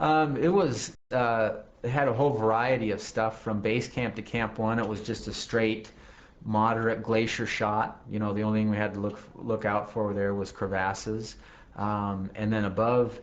It had a whole variety of stuff from base camp to Camp 1. It was just a straight, moderate glacier shot. You know, the only thing we had to look out for there was crevasses. And then above,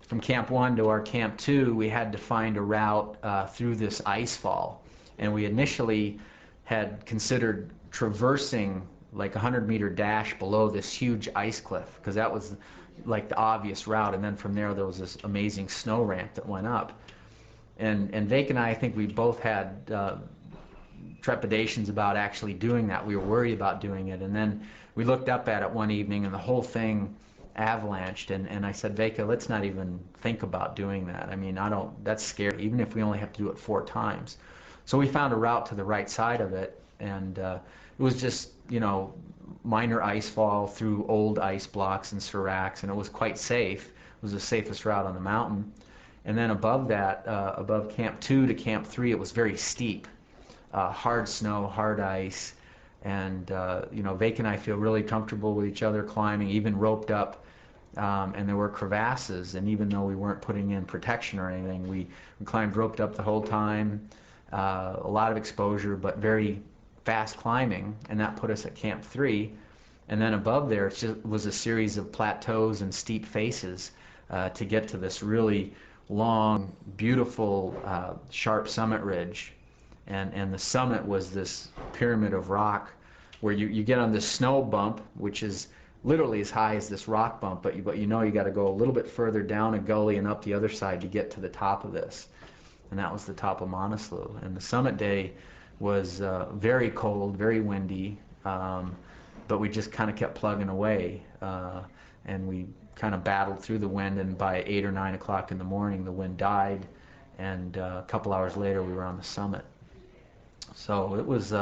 from Camp 1 to our Camp 2, we had to find a route through this ice fall. And we initially had considered traversing like a 100-meter dash below this huge ice cliff, because that was like the obvious route. And then from there was this amazing snow ramp that went up. And Vake and I think we both had trepidations about actually doing that. We were worried about doing it. And then we looked up at it one evening and the whole thing avalanched, and I said, Veka, let's not even think about doing that. I mean, that's scary, even if we only have to do it 4 times. So we found a route to the right side of it, and it was just, you know, minor ice fall through old ice blocks and seracs, and it was quite safe. It was the safest route on the mountain. And then above that, above Camp 2 to Camp 3, it was very steep. Hard snow, hard ice, and you know, Vake and I feel really comfortable with each other climbing, even roped up, and there were crevasses, and even though we weren't putting in protection or anything, we climbed roped up the whole time. A lot of exposure, but very fast climbing, and that put us at Camp 3. And then above there, it was a series of plateaus and steep faces to get to this really long, beautiful, sharp summit ridge. And the summit was this pyramid of rock where you get on this snow bump, which is literally as high as this rock bump, but you know you got to go a little bit further down a gully and up the other side to get to the top of this. And that was the top of Manaslu. And the summit day was very cold, very windy, but we just kind of kept plugging away. And we kind of battled through the wind, and by 8 or 9 o'clock in the morning, the wind died, and a couple hours later, we were on the summit. So it was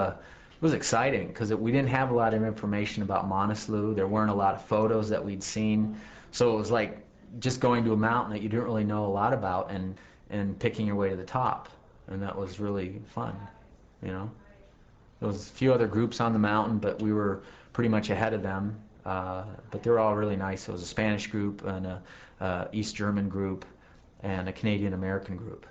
exciting, because we didn't have a lot of information about Manaslu. There weren't a lot of photos that we'd seen. So it was like just going to a mountain that you didn't really know a lot about, and picking your way to the top. And that was really fun, you know. There was a few other groups on the mountain, but we were pretty much ahead of them. But they were all really nice. It was a Spanish group, and a East German group, and a Canadian-American group.